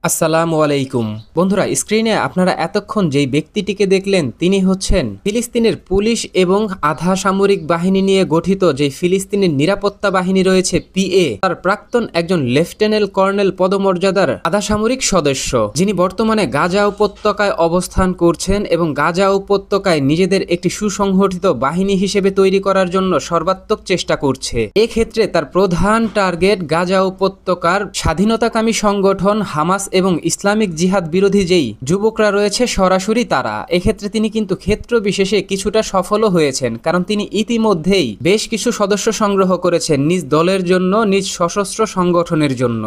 আসসালামু আলাইকুম। বন্ধুরা, স্ক্রিনে আপনারা এতক্ষণ যেই ব্যক্তিটিকে দেখলেন তিনি হচ্ছেন ফিলিস্তিনের পুলিশ এবং আধা সামরিক বাহিনী নিয়ে গঠিত যে ফিলিস্তিনের নিরাপত্তা বাহিনী রয়েছে পিএ, তার প্রাক্তন একজন লেফটেন্যান্ট কর্নেল পদমর্যাদার আধা সামরিক সদস্য, যিনি বর্তমানে গাজা উপত্যকায় অবস্থান করছেন এবং গাজা উপত্যকায় নিজেদের একটি সুসংগঠিত বাহিনী হিসেবে তৈরি করার জন্য সর্বাত্মক চেষ্টা করছে। এক্ষেত্রে তার প্রধান টার্গেট গাজা উপত্যকার স্বাধীনতাকামী সংগঠন হামাস এবং ইসলামিক জিহাদ বিরোধী যেই যুবকরা রয়েছে সরাসরি তারা। এক্ষেত্রে তিনি কিন্তু ক্ষেত্র বিশেষে কিছুটা সফলও হয়েছেন, কারণ তিনি ইতিমধ্যেই বেশ কিছু সদস্য সংগ্রহ করেছেন নিজ দলের জন্য, নিজ সশস্ত্র সংগঠনের জন্য।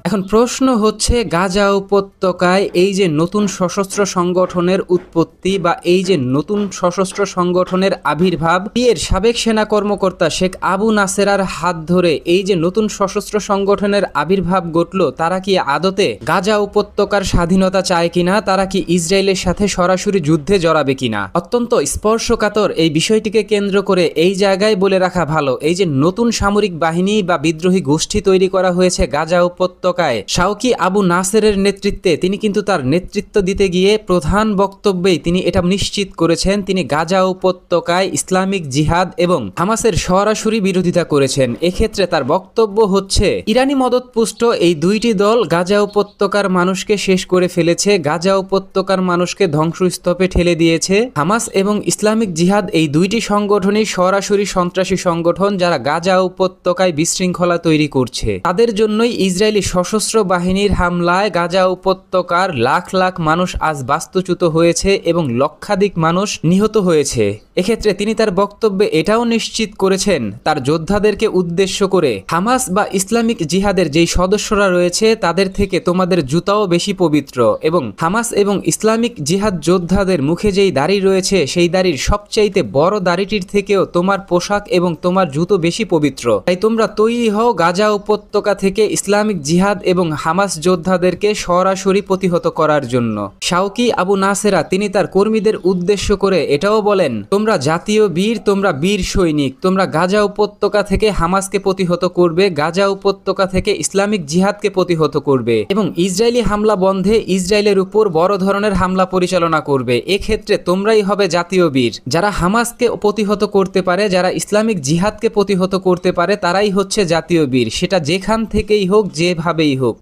এখন প্রশ্ন হচ্ছে, গাজা উপত্যকায় এই যে নতুন সশস্ত্র সংগঠনের উৎপত্তি বা এই যে নতুন সশস্ত্র সংগঠনের আবির্ভাব, এর সাবেক সেনা কর্মকর্তা শেখ আবু নাসেরার হাত ধরে এই যে নতুন সশস্ত্র সংগঠনের আবির্ভাব ঘটল, তারা কি আদতে গাজা উপত্যকার স্বাধীনতা চায় কিনা, তারা কি ইসরায়েলের সাথে সরাসরি যুদ্ধে জড়াবে কিনা? অত্যন্ত স্পর্শকাতর এই বিষয়টিকে কেন্দ্র করে এই জায়গায় বলে রাখা ভালো, এই যে নতুন সামরিক বাহিনী বা বিদ্রোহী গোষ্ঠী তৈরি করা হয়েছে গাজা উপত্যকা শাওকি আবু নাসেরের নেতৃত্বে, তিনি কিন্তু তার নেতৃত্ব দিতে গিয়ে প্রধান বক্তব্যেই তিনি এটা নিশ্চিত করেছেন তিনি গাজা উপত্যকায় ইসলামিক জিহাদ এবং হামাসের সরাসরি বিরোধিতা করেছেন। এক্ষেত্রে তার বক্তব্য হচ্ছে, ইরানি মদতপুষ্ট এই দুইটি দল গাজা উপত্যকার মানুষকে শেষ করে ফেলেছে, গাজা উপত্যকার মানুষকে ধ্বংসস্তূপে ঠেলে দিয়েছে। হামাস এবং ইসলামিক জিহাদ এই দুইটি সংগঠনই সরাসরি সন্ত্রাসী সংগঠন, যারা গাজা উপত্যকায় বিশৃঙ্খলা তৈরি করছে। তাদের জন্যই ইসরায়েলি সশস্ত্র বাহিনীর হামলায় গাজা উপত্যকার লাখ লাখ মানুষ আজ বাস্তুচ্যুত হয়েছে এবং লক্ষাধিক মানুষ নিহত হয়েছে। এক্ষেত্রে তিনি তার বক্তব্যে এটাও নিশ্চিত করেছেন তার যোদ্ধাদেরকে উদ্দেশ্য করে, হামাস বা ইসলামিক জিহাদের যেই সদস্যরা রয়েছে তাদের থেকে তোমাদের জুতাও বেশি পবিত্র, এবং হামাস এবং ইসলামিক জিহাদ যোদ্ধাদের মুখে যেই দাড়ি রয়েছে সেই দাড়ির সবচাইতে বড় দাড়িটির থেকেও তোমার পোশাক এবং তোমার জুতো বেশি পবিত্র। তাই তোমরা তৈরি হও গাজা উপত্যকা থেকে ইসলামিক জিহাদ এবং হামাস যোদ্ধাদেরকে সরাসরি প্রতিহত করার জন্য। শাওকি আবু নাসেরা তিনি তার কর্মীদের উদ্দেশ্য করে এটাও বলেন, তোমরা জাতীয় বীর, তোমরা বীর সৈনিক, তোমরা গাজা উপত্যকা থেকে হামাসকে প্রতিহত করবে, গাজা উপত্যকা থেকে ইসলামিক জিহাদকে প্রতিহত করবে এবং ইসরায়েলি হামলা বন্ধে ইসরায়েলের উপর বড় ধরনের হামলা পরিচালনা করবে। এক্ষেত্রে তোমরাই হবে জাতীয় বীর। যারা হামাসকে প্রতিহত করতে পারে, যারা ইসলামিক জিহাদকে প্রতিহত করতে পারে, তারাই হচ্ছে জাতীয় বীর, সেটা যেখান থেকেই হোক, যেভাবেই হোক।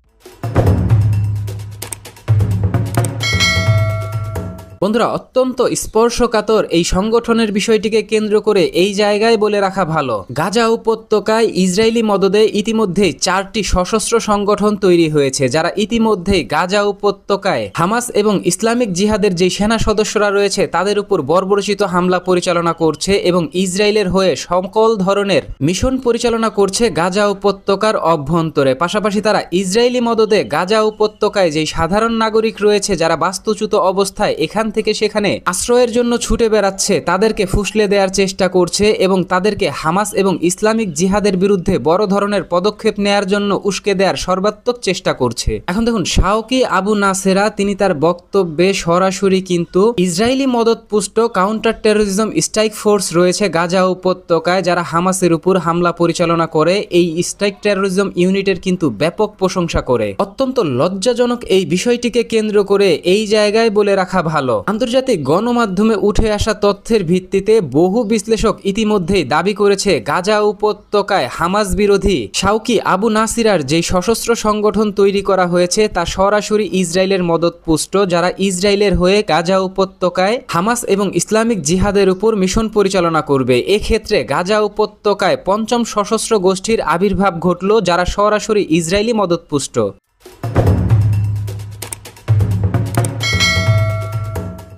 বন্ধুরা, অত্যন্ত স্পর্শকাতর এই সংগঠনের বিষয়টিকে কেন্দ্র করে এই জায়গায় বলে রাখা ভালো, গাজা উপত্যকায় ইসরায়েলি মদদে ইতিমধ্যেই 4টি সশস্ত্র সংগঠন তৈরি হয়েছে, যারা ইতিমধ্যেই গাজা উপত্যকায় হামাস এবং ইসলামিক জিহাদের যে সেনা সদস্যরা রয়েছে তাদের উপর বর্বরচিত হামলা পরিচালনা করছে এবং ইসরায়েলের হয়ে সকল ধরনের মিশন পরিচালনা করছে গাজা উপত্যকার অভ্যন্তরে। পাশাপাশি তারা ইসরায়েলি মদদে গাজা উপত্যকায় যে সাধারণ নাগরিক রয়েছে যারা বাস্তুচ্যুত অবস্থায় এখান থেকে সেখানে আশ্রয়ের জন্য ছুটে বেড়াচ্ছে, তাদেরকে ফুসলে দেওয়ার চেষ্টা করছে এবং তাদেরকে হামাস এবং ইসলামিক জিহাদের বিরুদ্ধে বড় ধরনের পদক্ষেপ নেয়ার জন্য উস্কে দেওয়ার সর্বাত্মক চেষ্টা করছে। এখন দেখুন, শাওকি আবু নাসেরা তিনি তার বক্তব্যে সরাসরি কিন্তু ইসরায়েলি মদতপুষ্ট কাউন্টার টেরোরিজম স্ট্রাইক ফোর্স রয়েছে গাজা উপত্যকায়, যারা হামাসের উপর হামলা পরিচালনা করে, এই স্ট্রাইক টেরোরিজম ইউনিটের কিন্তু ব্যাপক প্রশংসা করে। অত্যন্ত লজ্জাজনক এই বিষয়টিকে কেন্দ্র করে এই জায়গায় বলে রাখা ভালো, আন্তর্জাতিক গণমাধ্যমে উঠে আসা তথ্যের ভিত্তিতে বহু বিশ্লেষক ইতিমধ্যেই দাবি করেছে গাজা উপত্যকায় হামাস বিরোধী শাওকি আবু নাসিরার যে সশস্ত্র সংগঠন তৈরি করা হয়েছে তা সরাসরি ইসরায়েলের মদতপুষ্ট, যারা ইসরায়েলের হয়ে গাজা উপত্যকায় হামাস এবং ইসলামিক জিহাদের উপর মিশন পরিচালনা করবে। এক্ষেত্রে গাজা উপত্যকায় 5ম সশস্ত্র গোষ্ঠীর আবির্ভাব ঘটল, যারা সরাসরি ইসরায়েলি মদতপুষ্ট।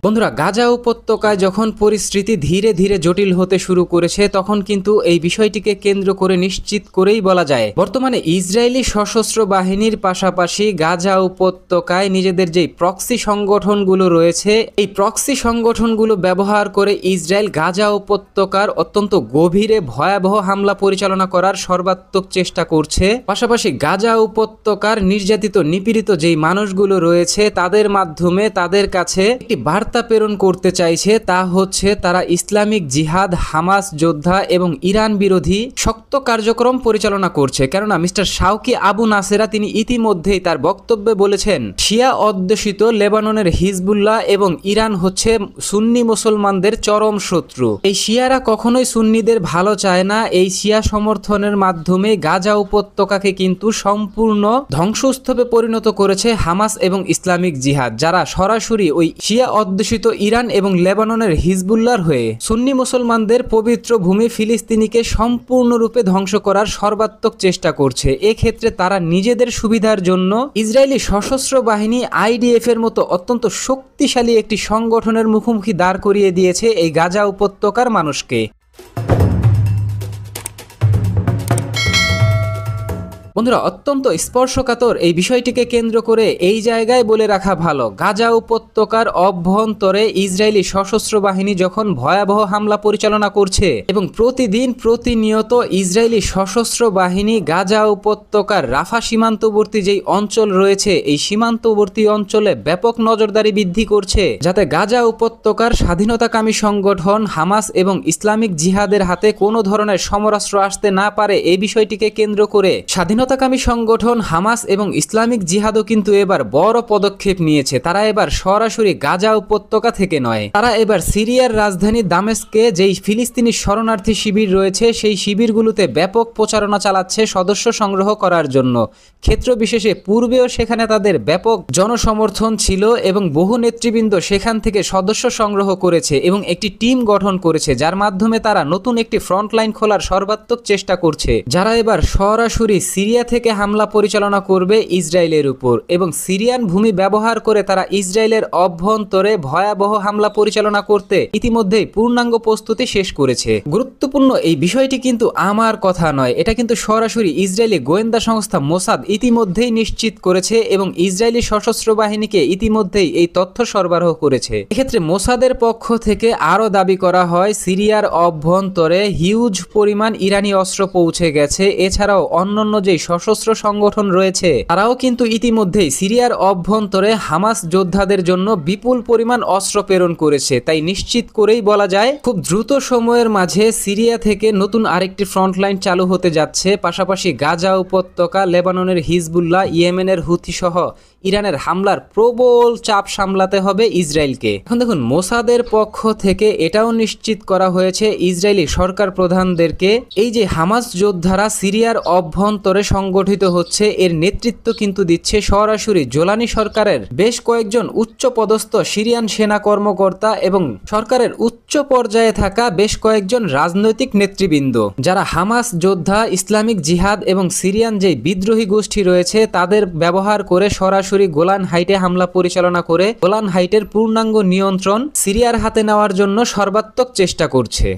বন্ধুরা, গাজা উপত্যকায় যখন পরিস্থিতি ধীরে ধীরে জটিল হতে শুরু করেছে, তখন কিন্তু এই বিষয়টিকে কেন্দ্র করে নিশ্চিত করেই বলা যায়, বর্তমানে ইসরায়েলি সশস্ত্র বাহিনীর পাশাপাশি গাজা উপত্যকায় নিজেদের যে প্রক্সি সংগঠনগুলো রয়েছে, এই প্রক্সি সংগঠনগুলো ব্যবহার করে ইসরায়েল গাজা উপত্যকার অত্যন্ত গভীরে ভয়াবহ হামলা পরিচালনা করার সর্বাত্মক চেষ্টা করছে। পাশাপাশি গাজা উপত্যকার নির্যাতিত নিপীড়িত যেই মানুষগুলো রয়েছে তাদের মাধ্যমে তাদের কাছে একটি বার্তা বার্তা প্রেরণ করতে চাইছে তা হচ্ছে তারা ইসলামিক জিহাদ, হামাস যোদ্ধা এবং ইরান বিরোধী শক্ত কার্যক্রম পরিচালনা করছে। কেননা মিস্টার শাওকি আবু নাসেরা তিনি ইতিমধ্যেই তার বক্তব্যে বলেছেন শিয়া অধ্যুষিত লেবাননের হিজবুল্লাহ এবং ইরান হচ্ছে সুন্নি মুসলমানদের চরম শত্রু। এই শিয়ারা কখনোই সুন্নিদের ভালো চায় না। এই শিয়া সমর্থনের মাধ্যমে গাজা উপত্যকাকে কিন্তু সম্পূর্ণ ধ্বংসস্তূপে পরিণত করেছে হামাস এবং ইসলামিক জিহাদ, যারা সরাসরি ওই শিয়া অধ্যুষিত ইরান এবং লেবাননের হিজবুল্লাহর হয়ে সুন্নি মুসলমানদের পবিত্র ভূমি ফিলিস্তিনিকে সম্পূর্ণরূপে ধ্বংস করার সর্বাত্মক চেষ্টা করছে। এক্ষেত্রে তারা নিজেদের সুবিধার জন্য ইসরায়েলি সশস্ত্র বাহিনী IDF এর মতো অত্যন্ত শক্তিশালী একটি সংগঠনের মুখোমুখি দাঁড় করিয়ে দিয়েছে এই গাজা উপত্যকার মানুষকে। বন্ধুরা, অত্যন্ত স্পর্শকাতর এই বিষয়টিকে কেন্দ্র করে এই জায়গায় বলে রাখা ভালো, গাজা উপত্যকার অভ্যন্তরে ইসরায়েলি সশস্ত্র বাহিনী যখন ভয়াবহ হামলা পরিচালনা করছে এবং প্রতিনিয়ত ইসরায়েলি সশস্ত্র বাহিনী গাজা উপত্যকার রাফা সীমান্তবর্তী যেই অঞ্চল রয়েছে এই সীমান্তবর্তী অঞ্চলে ব্যাপক নজরদারি বৃদ্ধি করছে, যাতে গাজা উপত্যকার স্বাধীনতাকামী সংগঠন হামাস এবং ইসলামিক জিহাদের হাতে কোনো ধরনের সমরাস্ত্র আসতে না পারে। এই বিষয়টিকে কেন্দ্র করে স্বাধীনতাকামী সংগঠন হামাস এবং ইসলামিক জিহাদও কিন্তু এবার বড় পদক্ষেপ নিয়েছে। তারা এবার সরাসরি গাজা উপত্যকা থেকে নয়, তারা এবার সিরিয়ার রাজধানী দামেস্কে যেই ফিলিস্তিনি শরণার্থী শিবির রয়েছে সেই শিবিরগুলোতে ব্যাপক প্রচারণা চালাচ্ছে সদস্য সংগ্রহ করার জন্য। ক্ষেত্র বিশেষে পূর্বেও সেখানে তাদের ব্যাপক জনসমর্থন ছিল এবং বহু নেতৃবৃন্দ সেখান থেকে সদস্য সংগ্রহ করেছে এবং একটি টিম গঠন করেছে, যার মাধ্যমে তারা নতুন একটি ফ্রন্টলাইন খোলার সর্বাত্মক চেষ্টা করছে, যারা এবার সরাসরি সিরিয়া থেকে হামলা পরিচালনা করবে ইসরায়েলের উপর এবং সিরিয়ান ভূমি ব্যবহার করে তারা ইসরায়েলের অভ্যন্তরে ভয়াবহ হামলা পরিচালনা করতে ইতিমধ্যেই পূর্ণাঙ্গ প্রস্তুতি শেষ করেছে। গুরুত্বপূর্ণ এই বিষয়টি কিন্তু আমার কথা নয়, এটা কিন্তু সরাসরি ইসরায়েলি গোয়েন্দা সংস্থা মোসাদ ইতিমধ্যেই নিশ্চিত করেছে এবং ইসরায়েলি সশস্ত্র বাহিনীকে ইতিমধ্যেই এই তথ্য সরবরাহ করেছে। এক্ষেত্রে মোসাদের পক্ষ থেকে আরও দাবি করা হয় সিরিয়ার অভ্যন্তরে হিউজ পরিমাণ ইরানি অস্ত্র পৌঁছে গেছে। এছাড়াও অন্যান্য যে সশস্ত্র সংগঠন রয়েছে তারাও কিন্তু ইতিমধ্যেই সিরিয়ার অভ্যন্তরে হামাস যোদ্ধাদের জন্য বিপুল পরিমাণ অস্ত্র প্রেরণ করেছে। তাই নিশ্চিত করেই বলা যায় খুব দ্রুত সময়ের মাঝে সিরিয়া থেকে নতুন আরেকটি ফ্রন্টলাইন চালু হতে যাচ্ছে। পাশাপাশি গাজা উপত্যকা, লেবাননের হিজবুল্লাহ, ইয়েমেনের হুথি সহ ইরানের হামলার প্রবল চাপ সামলাতে হবে ইসরায়েলকে। এখন দেখুন, মোসাদের পক্ষ থেকে এটাও নিশ্চিত করা হয়েছে ইসরায়েলি সরকার প্রধানদেরকে এই যে হামাস যোদ্ধারা সিরিয়ার অভ্যন্তরে সংগঠিত হচ্ছে এর নেতৃত্ব কিন্তু দিচ্ছে সরাসরি জোলানি সরকারের বেশ কয়েকজন উচ্চ পদস্থ সিরিয়ান সেনা কর্মকর্তা এবং সরকারের উচ্চ পর্যায়ে থাকা বেশ কয়েকজন রাজনৈতিক নেতৃবৃন্দ, যারা হামাস যোদ্ধা, ইসলামিক জিহাদ এবং সিরিয়ান যে বিদ্রোহী গোষ্ঠী রয়েছে তাদের ব্যবহার করে সরাসরি গোলান হাইটে হামলা পরিচালনা করে গোলান হাইটের পূর্ণাঙ্গ নিয়ন্ত্রণ সিরিয়ার হাতে নেওয়ার জন্য সর্বাত্মক চেষ্টা করছে।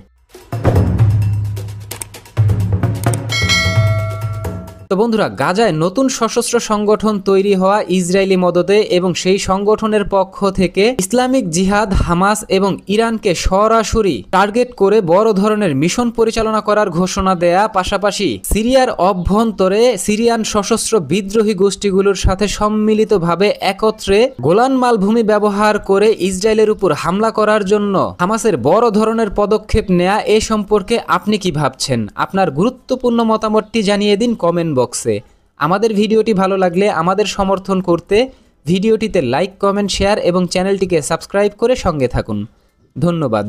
তো বন্ধুরা, গাজায় নতুন সশস্ত্র সংগঠন তৈরি হওয়া ইসরায়েলি মদতে এবং সেই সংগঠনের পক্ষ থেকে ইসলামিক জিহাদ, হামাস এবং ইরানকে সরাসরি টার্গেট করে বড় ধরনের মিশন পরিচালনা করার ঘোষণা দেয়া, পাশাপাশি সিরিয়ার অভ্যন্তরে সিরিয়ান সশস্ত্র বিদ্রোহী গোষ্ঠীগুলোর সাথে সম্মিলিতভাবে একত্রে গোলান মালভূমি ব্যবহার করে ইসরায়েলের উপর হামলা করার জন্য হামাসের বড় ধরনের পদক্ষেপ নেয়া, এ সম্পর্কে আপনি কি ভাবছেন? আপনার গুরুত্বপূর্ণ মতামতটি জানিয়ে দিন কমেন্ট বক্সে। আমাদের ভিডিওটি ভালো লাগলে আমাদের সমর্থন করতে ভিডিওটিতে লাইক, কমেন্ট, শেয়ার এবং চ্যানেলটিকে সাবস্ক্রাইব করে সঙ্গে থাকুন। ধন্যবাদ।